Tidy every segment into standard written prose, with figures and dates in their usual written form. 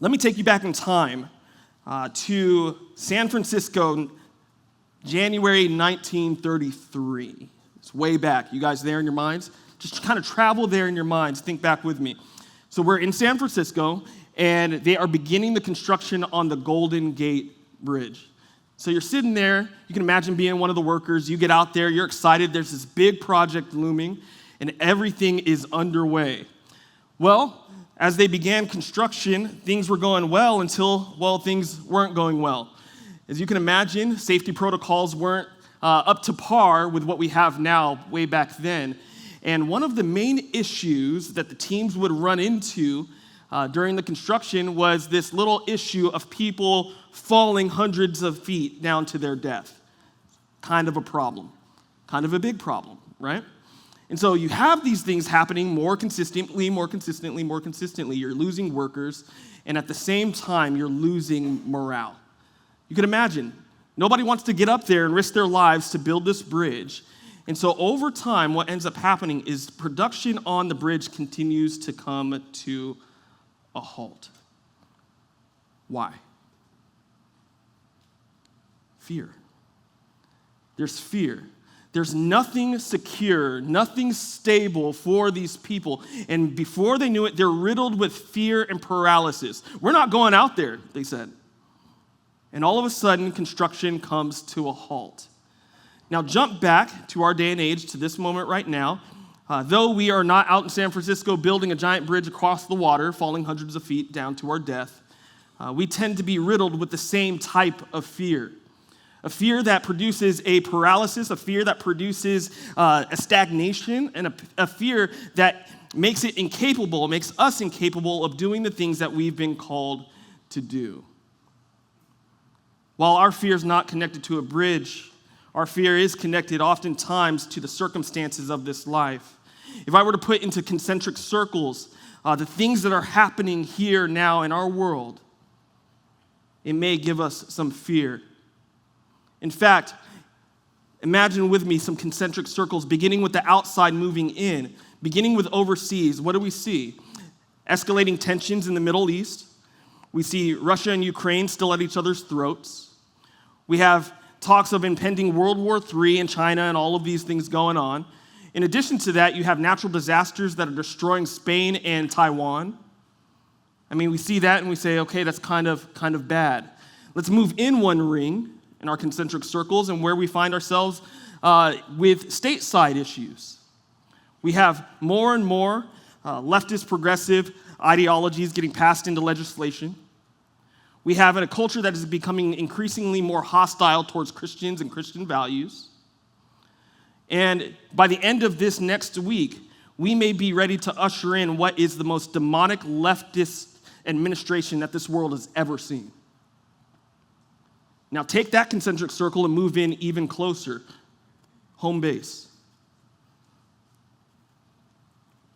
Let me take you back in time to San Francisco, January 1933. It's way back. You guys there in your minds? Just kind of travel there in your minds. Think back with me. So we're in San Francisco, and they are beginning the construction on the Golden Gate Bridge. So you're sitting there. You can imagine being one of the workers. You get out there. You're excited. There's this big project looming, and everything is underway. Well, as they began construction, things were going well until, well, things weren't going well. As you can imagine, safety protocols weren't up to par with what we have now way back then. And one of the main issues that the teams would run into during the construction was this little issue of people falling hundreds of feet down to their death. Kind of a problem. Kind of a big problem, right? And so you have these things happening more consistently. You're losing workers, and at the same time, you're losing morale. You can imagine, nobody wants to get up there and risk their lives to build this bridge. And so over time, what ends up happening is production on the bridge continues to come to a halt. Why? Fear. There's fear. There's nothing secure, nothing stable for these people. And before they knew it, they're riddled with fear and paralysis. We're not going out there, they said. And all of a sudden, construction comes to a halt. Now, jump back to our day and age, to this moment right now. Though we are not out in San Francisco building a giant bridge across the water, falling hundreds of feet down to our death, we tend to be riddled with the same type of fear. A fear that produces a paralysis, a fear that produces a stagnation, and a fear that makes us incapable of doing the things that we've been called to do. While our fear is not connected to a bridge, our fear is connected oftentimes to the circumstances of this life. If I were to put into concentric circles the things that are happening here now in our world, it may give us some fear. In fact, imagine with me some concentric circles, beginning with the outside, moving in, beginning with overseas. What do we see? Escalating tensions in the Middle East. We see Russia and Ukraine still at each other's throats. We have talks of impending World War III in China and all of these things going on. In addition to that, you have natural disasters that are destroying Spain and Taiwan. I mean, we see that and we say, okay, that's kind of bad. Let's move in one ring in our concentric circles and where we find ourselves with stateside issues. We have more and more leftist progressive ideologies getting passed into legislation. We have a culture that is becoming increasingly more hostile towards Christians and Christian values. And by the end of this next week, we may be ready to usher in what is the most demonic leftist administration that this world has ever seen. Now take that concentric circle and move in even closer. Home base.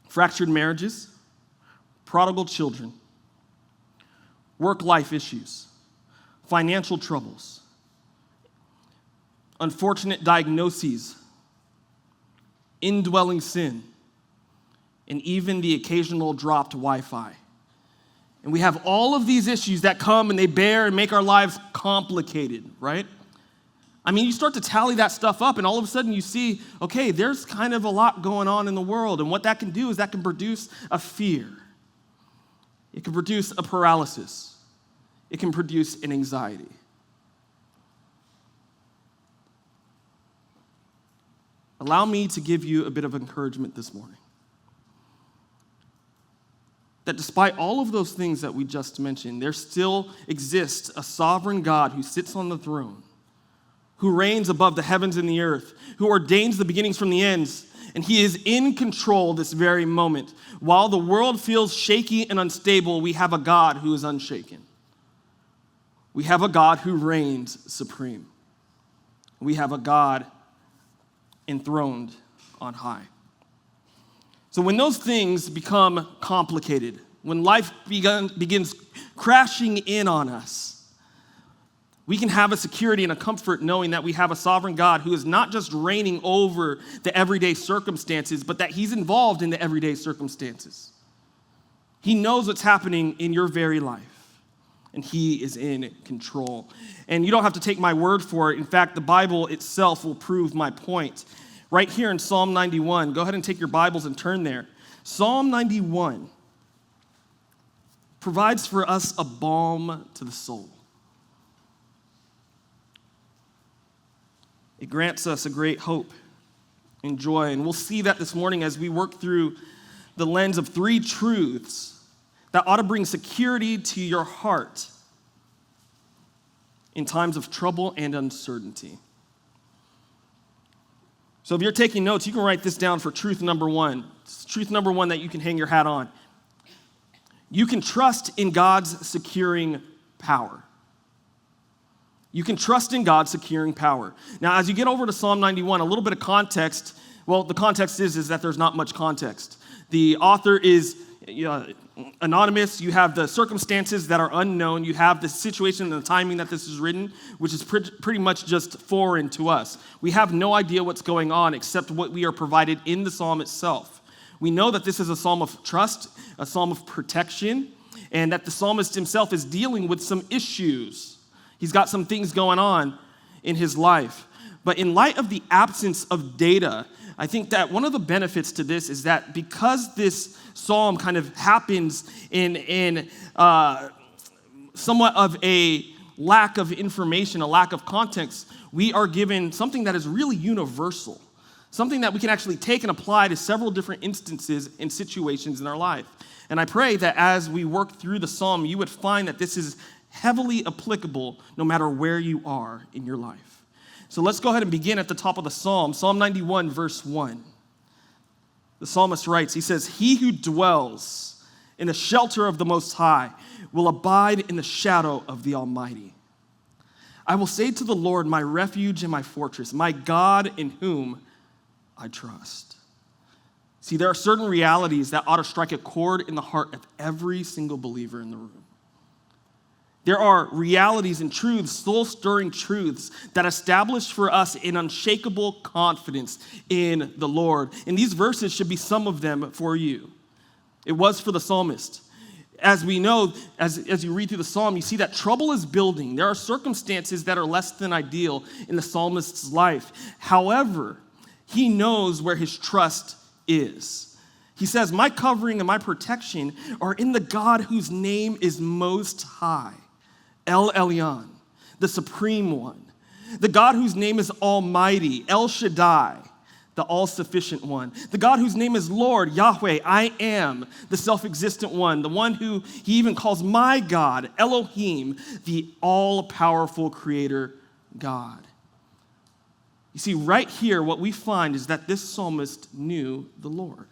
Fractured marriages, prodigal children, work-life issues, financial troubles, unfortunate diagnoses, indwelling sin, and even the occasional dropped Wi-Fi. And we have all of these issues that come and they bear and make our lives complicated, right? I mean, you start to tally that stuff up and all of a sudden you see, okay, there's kind of a lot going on in the world. And what that can do is that can produce a fear. It can produce a paralysis. It can produce an anxiety. Allow me to give you a bit of encouragement this morning. That despite all of those things that we just mentioned, there still exists a sovereign God who sits on the throne, who reigns above the heavens and the earth, who ordains the beginnings from the ends, and he is in control this very moment. While the world feels shaky and unstable, we have a God who is unshaken. We have a God who reigns supreme. We have a God enthroned on high. So when those things become complicated, when life begins crashing in on us, we can have a security and a comfort knowing that we have a sovereign God who is not just reigning over the everyday circumstances, but that he's involved in the everyday circumstances. He knows what's happening in your very life. and he is in control. And you don't have to take my word for it. In fact, the Bible itself will prove my point. Right here in Psalm 91, go ahead and take your Bibles and turn there. Psalm 91 provides for us a balm to the soul. It grants us a great hope and joy. And we'll see that this morning as we work through the lens of three truths that ought to bring security to your heart in times of trouble and uncertainty. So if you're taking notes, you can write this down for truth number one. It's truth number one that you can hang your hat on. You can trust in God's securing power. You can trust in God's securing power. Now, as you get over to Psalm 91, a little bit of context. Well, the context is that there's not much context. The author is anonymous. You have the circumstances that are unknown. You have the situation and the timing that this is written, which is pretty much just foreign to us. We have no idea what's going on except what we are provided in the psalm itself. We know that this is a psalm of trust, a psalm of protection, and that the psalmist himself is dealing with some issues. He's got some things going on in his life. But in light of the absence of data, I think that one of the benefits to this is that because this psalm kind of happens in somewhat of a lack of information, a lack of context, we are given something that is really universal, something that we can actually take and apply to several different instances and situations in our life. And I pray that as we work through the psalm, you would find that this is heavily applicable no matter where you are in your life. So let's go ahead and begin at the top of the psalm. Psalm 91, verse 1. The psalmist writes, he says, "He who dwells in the shelter of the Most High will abide in the shadow of the Almighty. I will say to the Lord, my refuge and my fortress, my God in whom I trust." See, there are certain realities that ought to strike a chord in the heart of every single believer in the room. There are realities and truths, soul-stirring truths, that establish for us an unshakable confidence in the Lord. And these verses should be some of them for you. It was for the psalmist. As we know, as you read through the psalm, you see that trouble is building. There are circumstances that are less than ideal in the psalmist's life. However, he knows where his trust is. He says, "My covering and my protection are in the God whose name is Most High, El Elyon, the Supreme One, the God whose name is Almighty, El Shaddai, the All-Sufficient One, the God whose name is Lord, Yahweh, I am, the self-existent one, the one who he even calls my God, Elohim, the all-powerful Creator God." You see, right here, what we find is that this psalmist knew the Lord.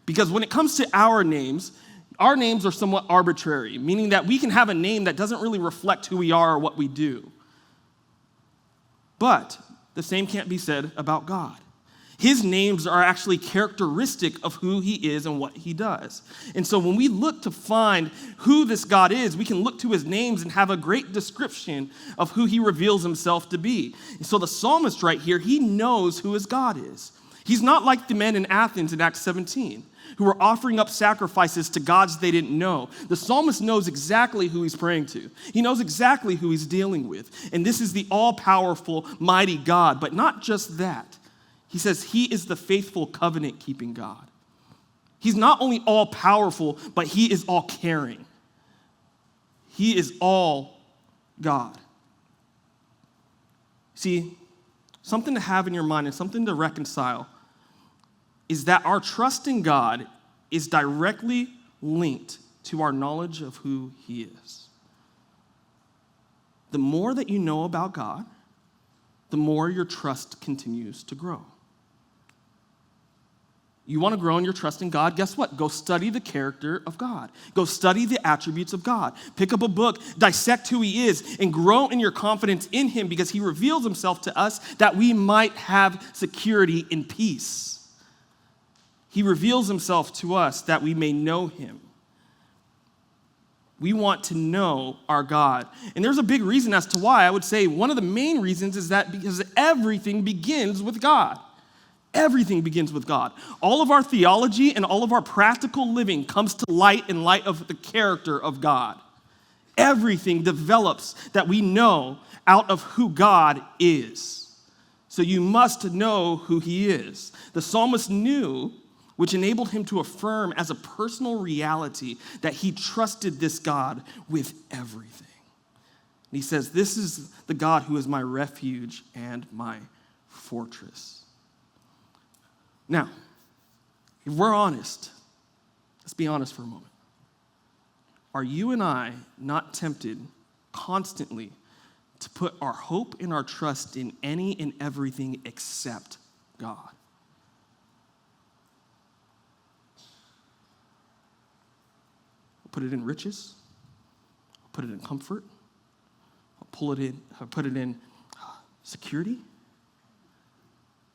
Because when it comes to our names are somewhat arbitrary, meaning that we can have a name that doesn't really reflect who we are or what we do. But the same can't be said about God. His names are actually characteristic of who he is and what he does. And so when we look to find who this God is, we can look to his names and have a great description of who he reveals himself to be. And so the psalmist right here, he knows who his God is. He's not like the men in Athens in Acts 17. Who were offering up sacrifices to gods they didn't know. The psalmist knows exactly who he's praying to. He knows exactly who he's dealing with. And this is the all-powerful, mighty God. But not just that. He says he is the faithful covenant-keeping God. He's not only all-powerful, but he is all-caring. He is all God. See, something to have in your mind and something to reconcile is that our trust in God is directly linked to our knowledge of who he is. The more that you know about God, the more your trust continues to grow. You want to grow in your trust in God? Guess what? Go study the character of God. Go study the attributes of God. Pick up a book, dissect who he is, and grow in your confidence in him because he reveals himself to us that we might have security and peace. He reveals himself to us that we may know him. We want to know our God. And there's a big reason as to why. I would say one of the main reasons is that because everything begins with God. Everything begins with God. All of our theology and all of our practical living comes to light in light of the character of God. Everything develops that we know out of who God is. So you must know who he is. The psalmist knew, which enabled him to affirm as a personal reality that he trusted this God with everything. And he says, this is the God who is my refuge and my fortress. Now, if we're honest, let's be honest for a moment. Are you and I not tempted constantly to put our hope and our trust in any and everything except God? I'll put it in riches. I'll put it in comfort. I'll put it in security.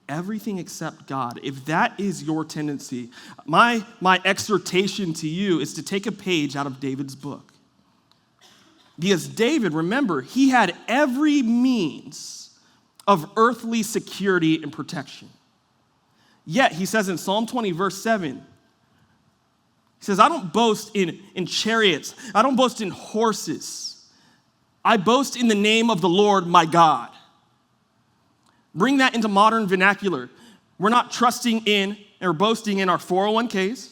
Everything except God. If that is your tendency, my exhortation to you is to take a page out of David's book. Because David, remember, he had every means of earthly security and protection. Yet, he says in Psalm 20, verse 7, he says, I don't boast in chariots. I don't boast in horses. I boast in the name of the Lord my God. Bring that into modern vernacular. We're not trusting in or boasting in our 401ks.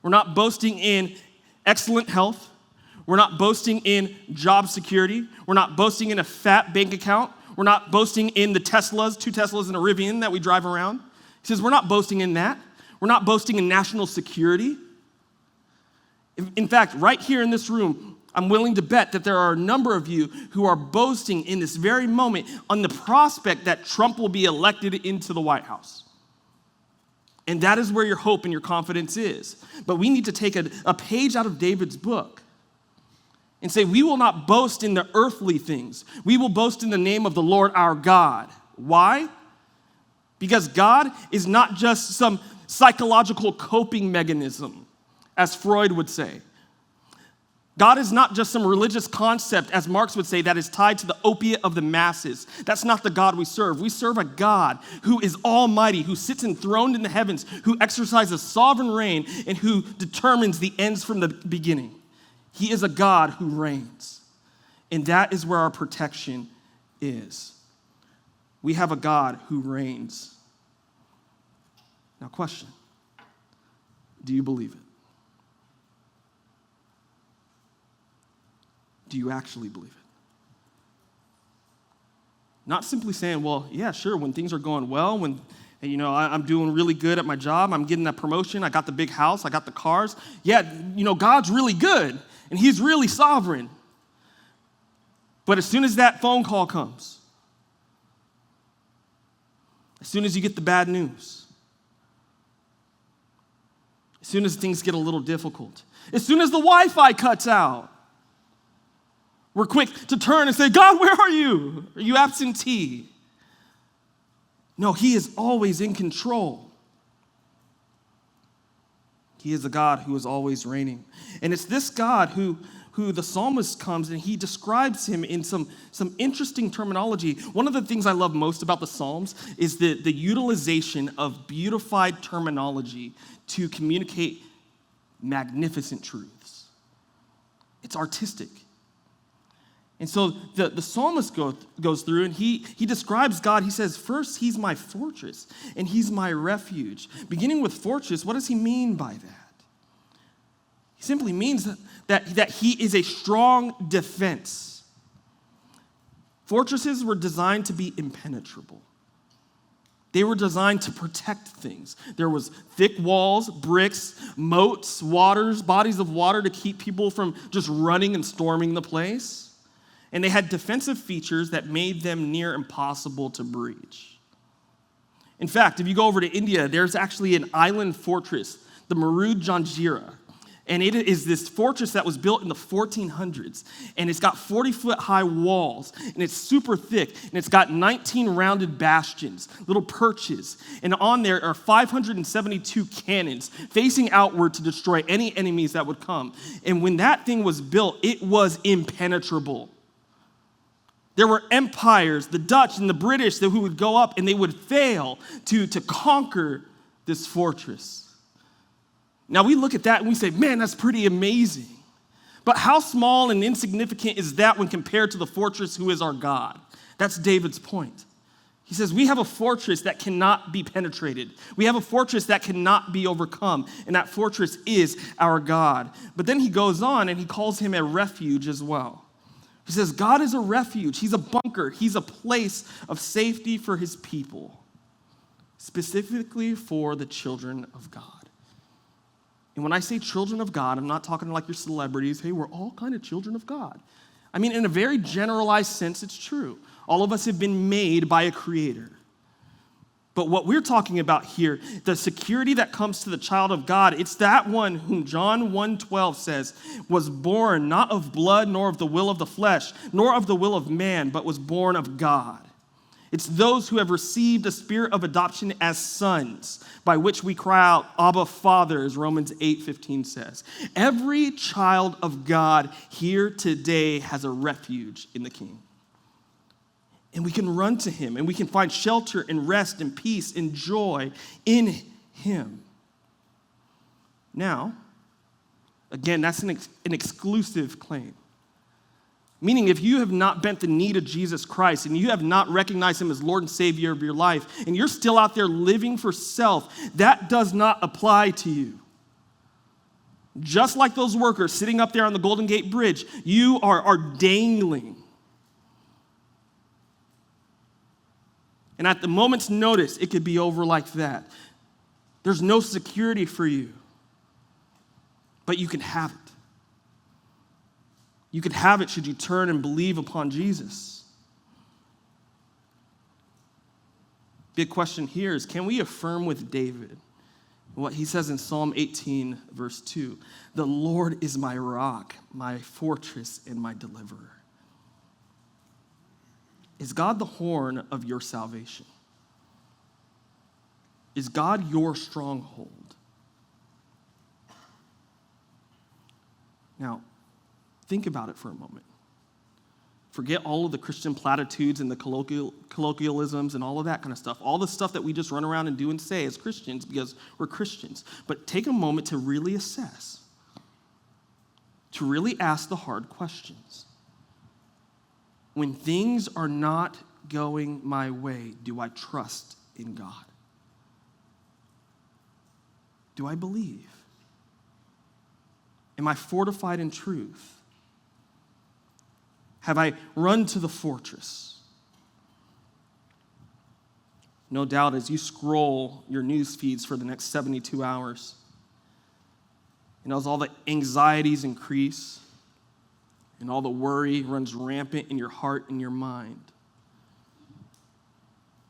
We're not boasting in excellent health. We're not boasting in job security. We're not boasting in a fat bank account. We're not boasting in the Teslas, 2 Teslas and a Rivian that we drive around. He says, we're not boasting in that. We're not boasting in national security. In fact, right here in this room, I'm willing to bet that there are a number of you who are boasting in this very moment on the prospect that Trump will be elected into the White House. And that is where your hope and your confidence is. But we need to take a page out of David's book and say, we will not boast in the earthly things. We will boast in the name of the Lord our God. Why? Because God is not just some psychological coping mechanism, as Freud would say. God is not just some religious concept, as Marx would say, that is tied to the opiate of the masses. That's not the God we serve. We serve a God who is almighty, who sits enthroned in the heavens, who exercises sovereign reign, and who determines the ends from the beginning. He is a God who reigns. And that is where our protection is. We have a God who reigns. Now, question. Do you believe it? Do you actually believe it? Not simply saying, well, yeah, sure, when things are going well, when I'm doing really good at my job, I'm getting that promotion, I got the big house, I got the cars. Yeah, God's really good, and he's really sovereign. But as soon as that phone call comes, as soon as you get the bad news, as soon as things get a little difficult, as soon as the Wi-Fi cuts out, we're quick to turn and say, God, where are you? Are you absentee? No, he is always in control. He is a God who is always reigning. And it's this God who the psalmist comes and he describes him in some interesting terminology. One of the things I love most about the Psalms is the utilization of beautified terminology to communicate magnificent truths. It's artistic. And so the psalmist goes through and he describes God. He says, first, he's my fortress and he's my refuge. Beginning with fortress, what does he mean by that? He simply means that he is a strong defense. Fortresses were designed to be impenetrable. They were designed to protect things. There was thick walls, bricks, moats, bodies of water to keep people from just running and storming the place. And they had defensive features that made them near impossible to breach. In fact, if you go over to India, there's actually an island fortress, the Janjira. And it is this fortress that was built in the 1400s. And it's got 40-foot high walls. And it's super thick. And it's got 19 rounded bastions, little perches. And on there are 572 cannons facing outward to destroy any enemies that would come. And when that thing was built, it was impenetrable. There were empires, the Dutch and the British, who would go up and they would fail to conquer this fortress. Now we look at that and we say, man, that's pretty amazing. But how small and insignificant is that when compared to the fortress who is our God? That's David's point. He says, we have a fortress that cannot be penetrated. We have a fortress that cannot be overcome, and that fortress is our God. But then he goes on and he calls him a refuge as well. He says, God is a refuge. He's a bunker. He's a place of safety for his people, specifically for the children of God. And when I say children of God, I'm not talking like your celebrities. Hey, we're all kind of children of God. I mean, in a very generalized sense, it's true. All of us have been made by a creator. But what we're talking about here, the security that comes to the child of God, it's that one whom John 1:12 says was born not of blood, nor of the will of the flesh, nor of the will of man, but was born of God. It's those who have received a spirit of adoption as sons, by which we cry out, Abba, Father, as Romans 8:15 says. Every child of God here today has a refuge in the King. And we can run to him, and we can find shelter and rest and peace and joy in him. Now, again, that's an exclusive claim. Meaning, if you have not bent the knee to Jesus Christ and you have not recognized him as Lord and Savior of your life, and you're still out there living for self, that does not apply to you. Just like those workers sitting up there on the Golden Gate Bridge, you are dangling. And at the moment's notice, it could be over like that. There's no security for you, but you can have it. You could have it should you turn and believe upon Jesus. Big question here is, can we affirm with David what he says in Psalm 18, verse 2? The Lord is my rock, my fortress, and my deliverer. Is God the horn of your salvation? Is God your stronghold? Now, think about it for a moment. Forget all of the Christian platitudes and the colloquialisms and all of that kind of stuff. All the stuff that we just run around and do and say as Christians because we're Christians. But take a moment to really assess, to really ask the hard questions. When things are not going my way, do I trust in God? Do I believe? Am I fortified in truth? Have I run to the fortress? No doubt, as you scroll your news feeds for the next 72 hours, as all the anxieties increase and all the worry runs rampant in your heart and your mind,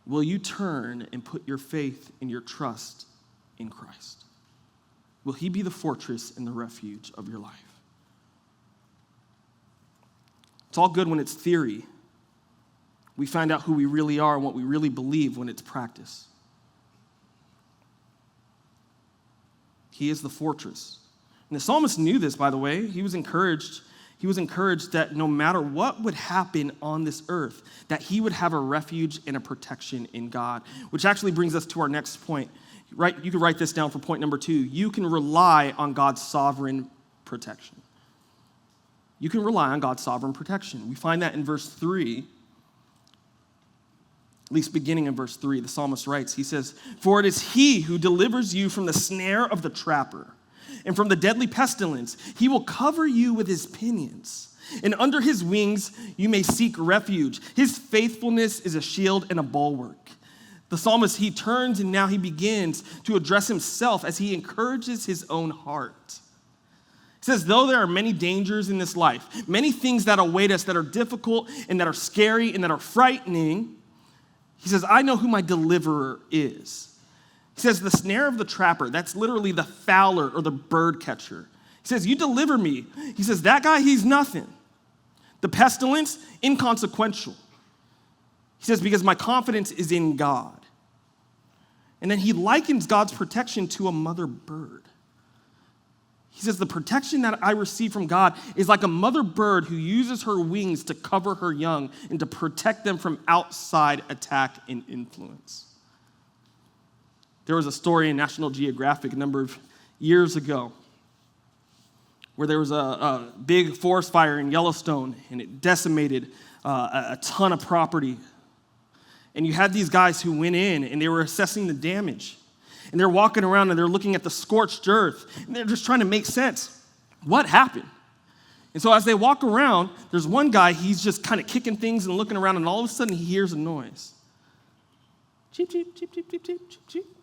will you turn and put your faith and your trust in Christ? Will he be the fortress and the refuge of your life? It's all good when it's theory. We find out who we really are and what we really believe when it's practice. He is the fortress. And the psalmist knew this, by the way. He was encouraged that no matter what would happen on this earth, that he would have a refuge and a protection in God, which actually brings us to our next point. Right? You can write this down for point number 2. You can rely on God's sovereign protection. You can rely on God's sovereign protection. We find that in verse 3, at least beginning in verse 3, the psalmist writes, he says, "For it is he who delivers you from the snare of the trapper and from the deadly pestilence. He will cover you with his pinions, and under his wings you may seek refuge. His faithfulness is a shield and a bulwark." The psalmist, he turns and now he begins to address himself as he encourages his own heart. He says, though there are many dangers in this life, many things that await us that are difficult and that are scary and that are frightening, he says, I know who my deliverer is. He says, the snare of the trapper, that's literally the fowler or the bird catcher. He says, you deliver me. He says, that guy, he's nothing. The pestilence, inconsequential. He says, because my confidence is in God. And then he likens God's protection to a mother bird. He says, the protection that I receive from God is like a mother bird who uses her wings to cover her young and to protect them from outside attack and influence. There was a story in National Geographic a number of years ago where there was a big forest fire in Yellowstone, and it decimated a ton of property. And you had these guys who went in, and they were assessing the damage. And they're walking around, and they're looking at the scorched earth, and they're just trying to make sense. What happened? And so as they walk around, there's one guy, he's just kind of kicking things and looking around, and all of a sudden he hears a noise. Cheep, cheep, cheep, cheep, cheep, cheep, cheep, cheep.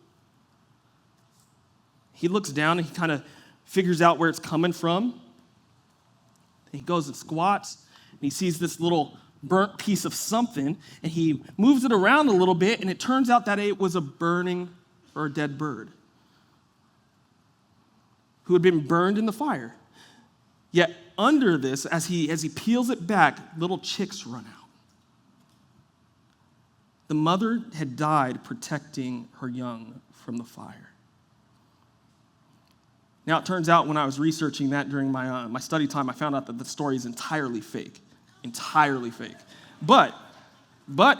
He looks down, and he kind of figures out where it's coming from. He goes and squats, and he sees this little burnt piece of something, and he moves it around a little bit, and it turns out that it was a burning or a dead bird who had been burned in the fire. Yet under this, as he peels it back, little chicks run out. The mother had died protecting her young from the fire. Now, it turns out when I was researching that during my study time, I found out that the story is entirely fake. Entirely fake. But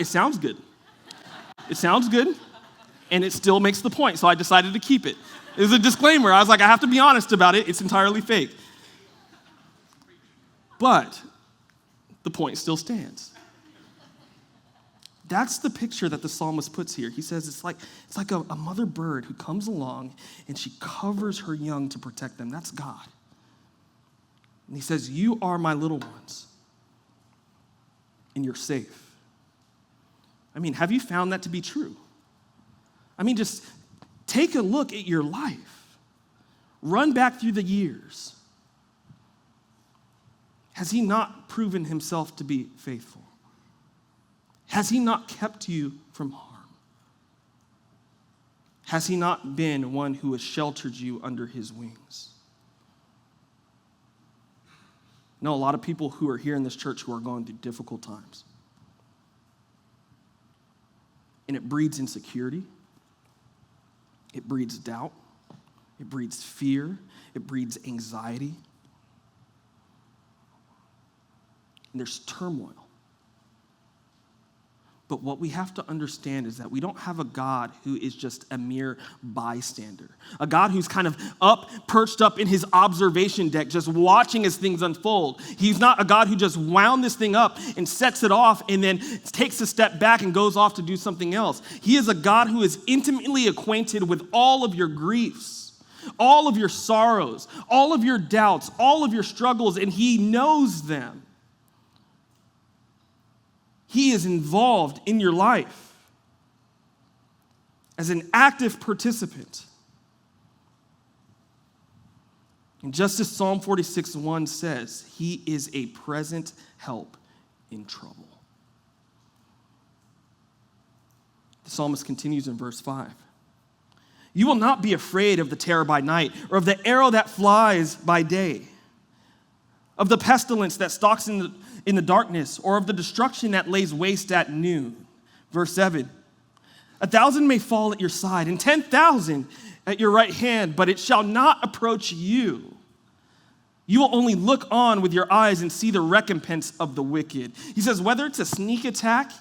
it sounds good. It sounds good, and it still makes the point, so I decided to keep it. It was a disclaimer. I was like, I have to be honest about it. It's entirely fake. But the point still stands. That's the picture that the psalmist puts here. He says it's like a mother bird who comes along and she covers her young to protect them. That's God. And he says, you are my little ones, and you're safe. I mean, have you found that to be true? I mean, just take a look at your life. Run back through the years. Has he not proven himself to be faithful? Has he not kept you from harm? Has he not been one who has sheltered you under his wings? I know a lot of people who are here in this church who are going through difficult times. And it breeds insecurity. It breeds doubt. It breeds fear. It breeds anxiety. And there's turmoil. But what we have to understand is that we don't have a God who is just a mere bystander. A God who's kind of perched up in his observation deck, just watching as things unfold. He's not a God who just wound this thing up and sets it off and then takes a step back and goes off to do something else. He is a God who is intimately acquainted with all of your griefs, all of your sorrows, all of your doubts, all of your struggles, and he knows them. He is involved in your life as an active participant. And just as Psalm 46:1 says, he is a present help in trouble. The psalmist continues in verse 5. You will not be afraid of the terror by night, or of the arrow that flies by day, of the pestilence that stalks in the darkness, or of the destruction that lays waste at noon. Verse 7, 1,000 may fall at your side, and 10,000 at your right hand, but it shall not approach you. You will only look on with your eyes and see the recompense of the wicked. He says, whether it's a sneak attack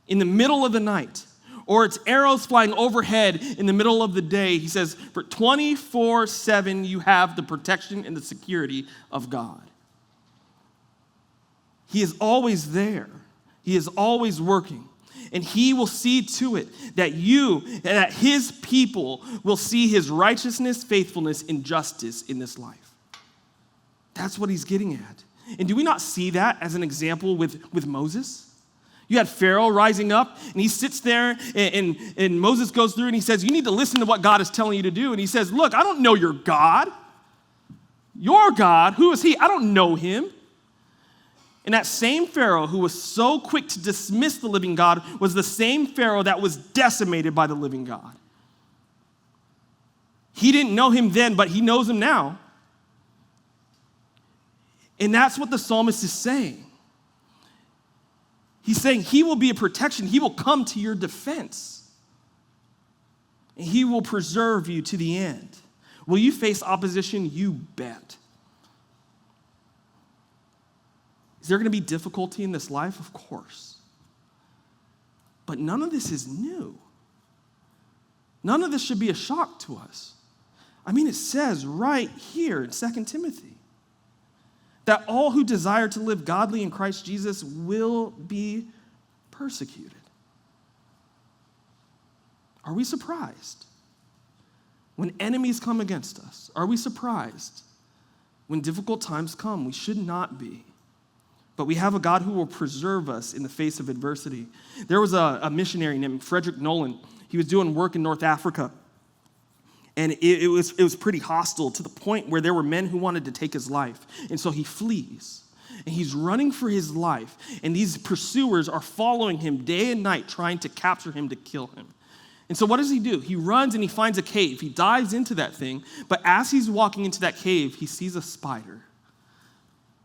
in the middle of the night, or it's arrows flying overhead in the middle of the day, he says, for 24/7 you have the protection and the security of God. He is always there. He is always working. And he will see to it that that his people will see his righteousness, faithfulness, and justice in this life. That's what he's getting at. And do we not see that as an example with Moses? You had Pharaoh rising up, and he sits there, and Moses goes through, and he says, you need to listen to what God is telling you to do. And he says, look, I don't know your God. Your God, who is he? I don't know him. And that same Pharaoh who was so quick to dismiss the living God was the same Pharaoh that was decimated by the living God. He didn't know him then, but he knows him now. And that's what the psalmist is saying. He's saying he will be a protection. He will come to your defense. And he will preserve you to the end. Will you face opposition? You bet. Is there going to be difficulty in this life? Of course. But none of this is new. None of this should be a shock to us. I mean, it says right here in 2 Timothy that all who desire to live godly in Christ Jesus will be persecuted. Are we surprised when enemies come against us? Are we surprised when difficult times come? We should not be. But we have a God who will preserve us in the face of adversity. There was a missionary named Frederick Nolan. He was doing work in North Africa. And it was pretty hostile to the point where there were men who wanted to take his life. And so he flees. And he's running for his life. And these pursuers are following him day and night, trying to capture him to kill him. And so what does he do? He runs and he finds a cave. He dives into that thing. But as he's walking into that cave, he sees a spider.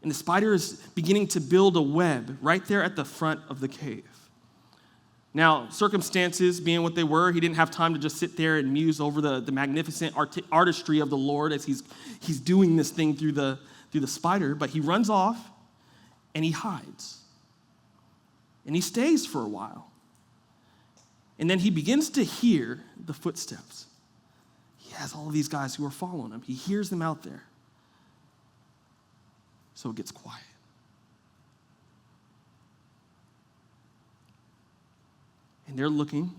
And the spider is beginning to build a web right there at the front of the cave. Now, circumstances being what they were, he didn't have time to just sit there and muse over the magnificent artistry of the Lord as he's doing this thing through the spider. But he runs off and he hides. And he stays for a while. And then he begins to hear the footsteps. He has all of these guys who are following him. He hears them out there. So it gets quiet. And they're looking,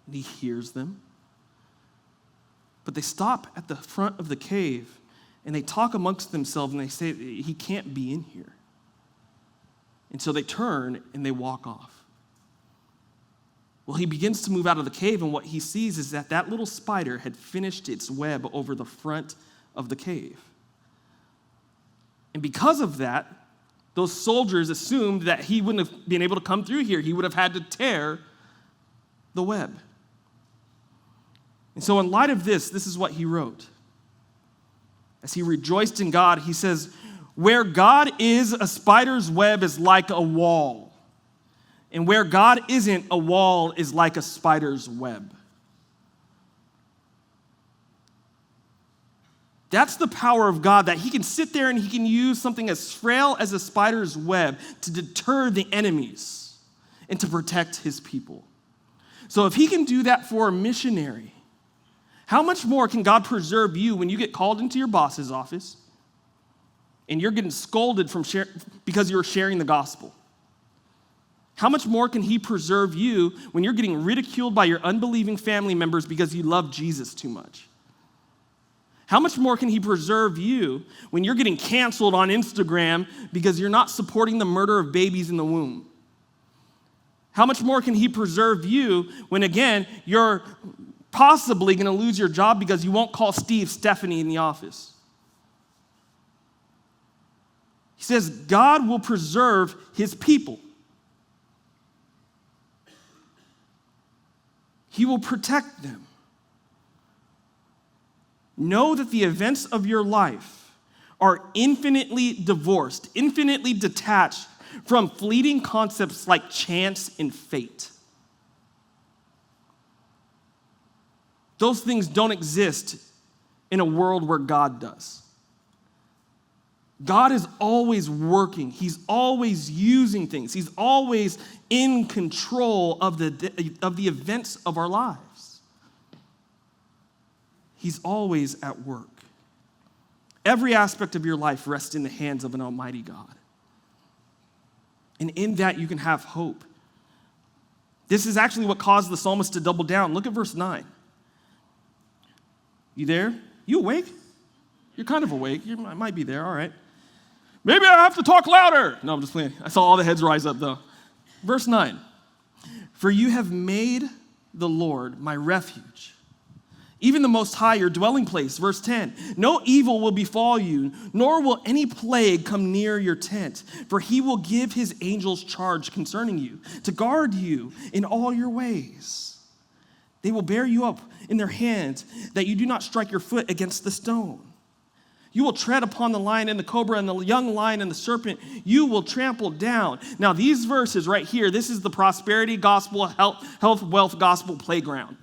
and he hears them. But they stop at the front of the cave, and they talk amongst themselves, and they say, he can't be in here. And so they turn, and they walk off. Well, he begins to move out of the cave, and what he sees is that little spider had finished its web over the front of the cave. And because of that, those soldiers assumed that he wouldn't have been able to come through here. He would have had to tear the web. And so in light of this is what he wrote. As he rejoiced in God, he says, where God is, a spider's web is like a wall. And where God isn't, a wall is like a spider's web. That's the power of God, that he can sit there and he can use something as frail as a spider's web to deter the enemies and to protect his people. So if he can do that for a missionary, how much more can God preserve you when you get called into your boss's office and you're getting scolded because you're sharing the gospel? How much more can he preserve you when you're getting ridiculed by your unbelieving family members because you love Jesus too much? How much more can he preserve you when you're getting canceled on Instagram because you're not supporting the murder of babies in the womb? How much more can he preserve you when, again, you're possibly going to lose your job because you won't call Stephanie in the office? He says God will preserve his people. He will protect them. Know that the events of your life are infinitely divorced, infinitely detached from fleeting concepts like chance and fate. Those things don't exist in a world where God does. God is always working. He's always using things. He's always in control of the events of our lives. He's always at work. Every aspect of your life rests in the hands of an almighty God. And in that, you can have hope. This is actually what caused the psalmist to double down. Look at verse 9. You there? You awake? You're kind of awake. You might be there, all right. Maybe I have to talk louder. No, I'm just playing. I saw all the heads rise up, though. Verse 9. For you have made the Lord my refuge, even the Most High, your dwelling place. Verse 10, no evil will befall you, nor will any plague come near your tent, for he will give his angels charge concerning you, to guard you in all your ways. They will bear you up in their hands, that you do not strike your foot against the stone. You will tread upon the lion and the cobra and the young lion and the serpent. You will trample down. Now, these verses right here, this is the prosperity gospel, health, wealth gospel playground.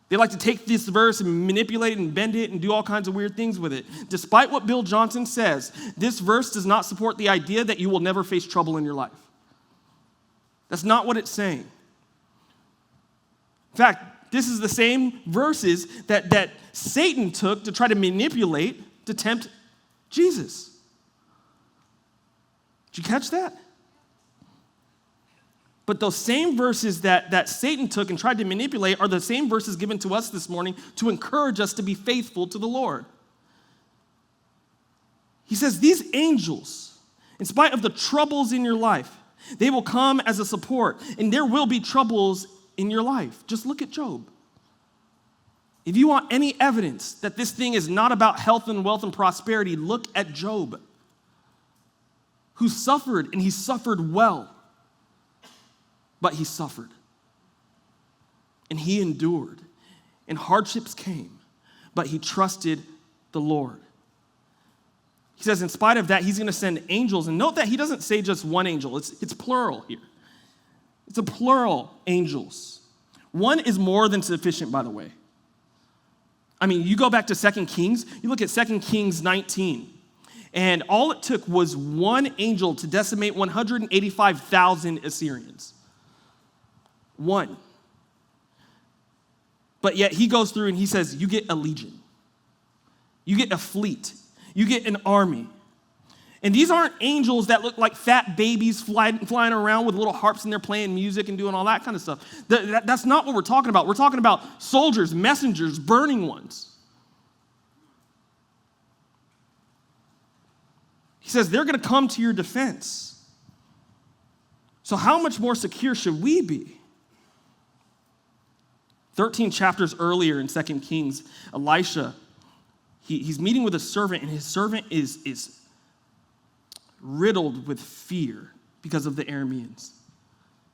They like to take this verse and manipulate it and bend it and do all kinds of weird things with it. Despite what Bill Johnson says, this verse does not support the idea that you will never face trouble in your life. That's not what it's saying. In fact, this is the same verses that Satan took to try to manipulate, to tempt Jesus. Did you catch that? But those same verses that Satan took and tried to manipulate are the same verses given to us this morning to encourage us to be faithful to the Lord. He says, these angels, in spite of the troubles in your life, they will come as a support, and there will be troubles in your life. Just look at Job. If you want any evidence that this thing is not about health and wealth and prosperity, look at Job, who suffered, and he suffered well. But he suffered, and he endured, and hardships came, but he trusted the Lord. He says, in spite of that, he's going to send angels. And note that he doesn't say just one angel. It's plural here. It's a plural angels. One is more than sufficient, by the way. I mean, you go back to 2 Kings. You look at 2 Kings 19. And all it took was one angel to decimate 185,000 Assyrians. One. But yet he goes through and he says, you get a legion. You get a fleet. You get an army. And these aren't angels that look like fat babies flying around with little harps and they're playing music and doing all that kind of stuff. That's not what we're talking about. We're talking about soldiers, messengers, burning ones. He says they're going to come to your defense. So how much more secure should we be? 13 chapters earlier in 2 Kings, Elisha, he's meeting with a servant, and his servant is riddled with fear because of the Arameans.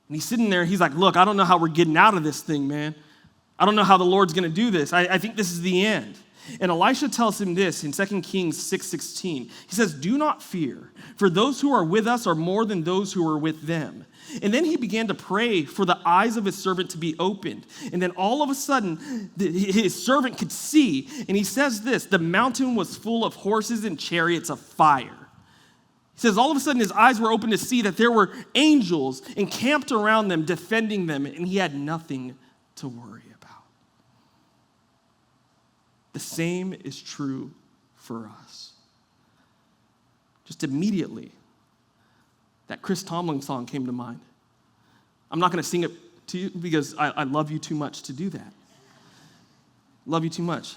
And he's sitting there, he's like, look, I don't know how we're getting out of this thing, man. I don't know how the Lord's going to do this. I think this is the end. And Elisha tells him this in 2 Kings 6:16. He says, do not fear, for those who are with us are more than those who are with them. And then he began to pray for the eyes of his servant to be opened. And then all of a sudden, his servant could see. And he says this, the mountain was full of horses and chariots of fire. He says all of a sudden his eyes were open to see that there were angels encamped around them, defending them. And he had nothing to worry about. The same is true for us. Just immediately, that Chris Tomlin song came to mind. I'm not going to sing it to you because I love you too much to do that. Love you too much.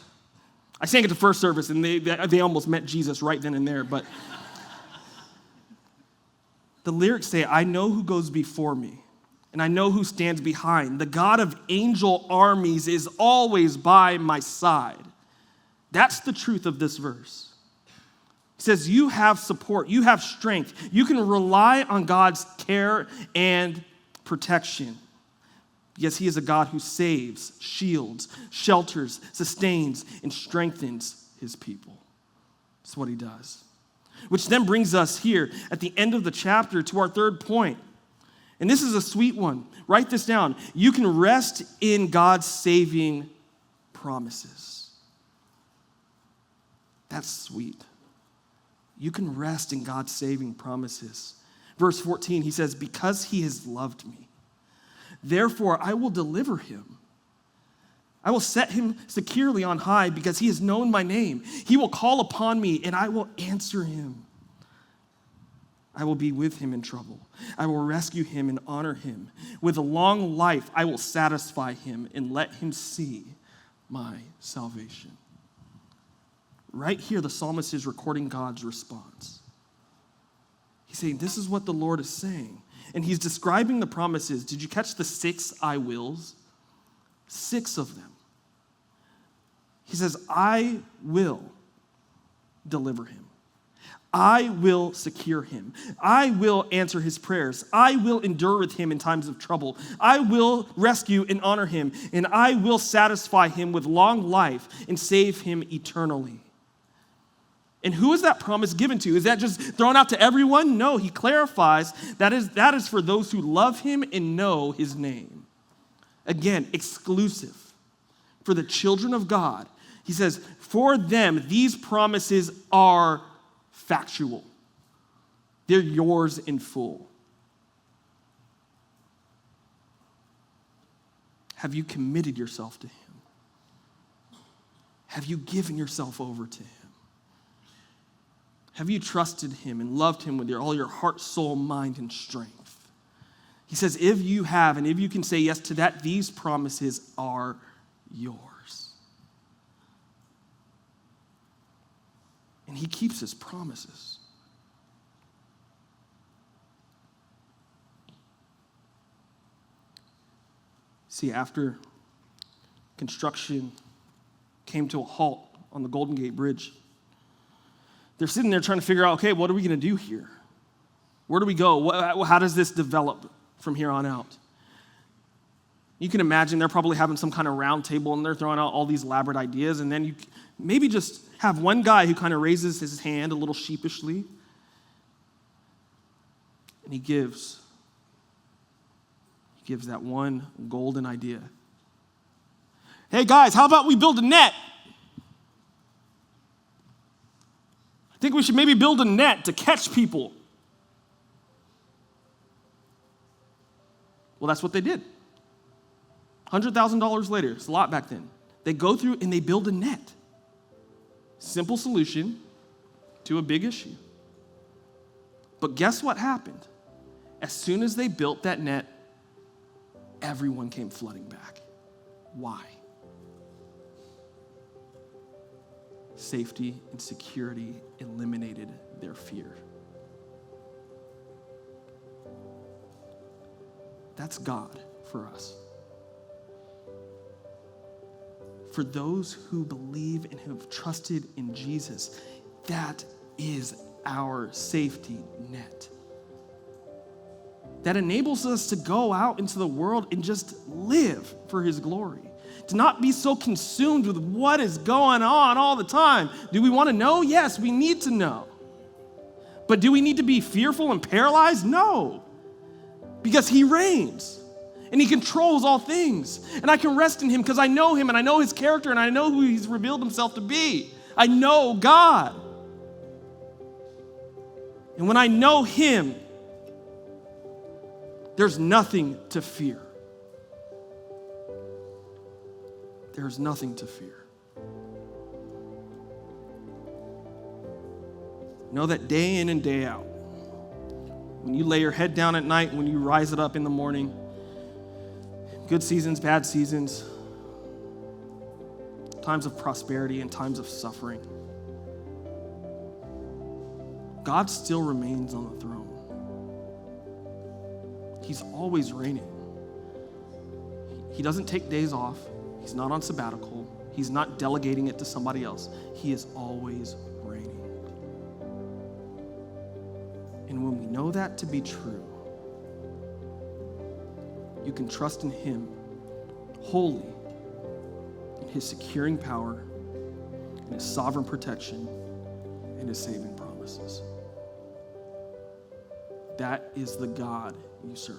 I sang it to first service, and they almost met Jesus right then and there. But the lyrics say, I know who goes before me, and I know who stands behind. The God of angel armies is always by my side. That's the truth of this verse. He says, you have support, you have strength. You can rely on God's care and protection. Yes, he is a God who saves, shields, shelters, sustains, and strengthens his people. That's what he does. Which then brings us here at the end of the chapter to our third point. And this is a sweet one. Write this down. You can rest in God's saving promises. That's sweet. You can rest in God's saving promises. Verse 14, he says, because he has loved me, therefore I will deliver him. I will set him securely on high because he has known my name. He will call upon me and I will answer him. I will be with him in trouble. I will rescue him and honor him. With a long life, I will satisfy him and let him see my salvation. Right here, the psalmist is recording God's response. He's saying, this is what the Lord is saying. And he's describing the promises. Did you catch the 6 I wills? 6 of them. He says, I will deliver him. I will secure him. I will answer his prayers. I will endure with him in times of trouble. I will rescue and honor him. And I will satisfy him with long life and save him eternally. And who is that promise given to? Is that just thrown out to everyone? No, he clarifies that is for those who love him and know his name. Again, exclusive. For the children of God, he says, for them, these promises are factual. They're yours in full. Have you committed yourself to him? Have you given yourself over to him? Have you trusted him and loved him with all your heart, soul, mind, and strength? He says, if you have, and if you can say yes to that, these promises are yours. And he keeps his promises. See, after construction came to a halt on the Golden Gate Bridge, they're sitting there trying to figure out, okay, what are we going to do here? Where do we go? How does this develop from here on out? You can imagine they're probably having some kind of round table and they're throwing out all these elaborate ideas, and then you maybe just have one guy who kind of raises his hand a little sheepishly, and he gives that one golden idea. Hey guys, how about we build a net? I think we should maybe build a net to catch people. Well, that's what they did. $100,000 later, it's a lot back then. They go through and they build a net. Simple solution to a big issue. But guess what happened? As soon as they built that net, everyone came flooding back. Why? Safety and security eliminated their fear. That's God for us. For those who believe and who have trusted in Jesus, that is our safety net. That enables us to go out into the world and just live for his glory. To not be so consumed with what is going on all the time. Do we want to know? Yes, we need to know. But do we need to be fearful and paralyzed? No. Because he reigns and he controls all things. And I can rest in him because I know him and I know his character and I know who he's revealed himself to be. I know God. And when I know him, there's nothing to fear. There's nothing to fear. Know that day in and day out, when you lay your head down at night, when you rise it up in the morning, good seasons, bad seasons, times of prosperity and times of suffering, God still remains on the throne. He's always reigning. He doesn't take days off. He's not on sabbatical. He's not delegating it to somebody else. He is always reigning. And when we know that to be true, you can trust in him wholly, in his securing power, in his sovereign protection, and his saving promises. That is the God you serve.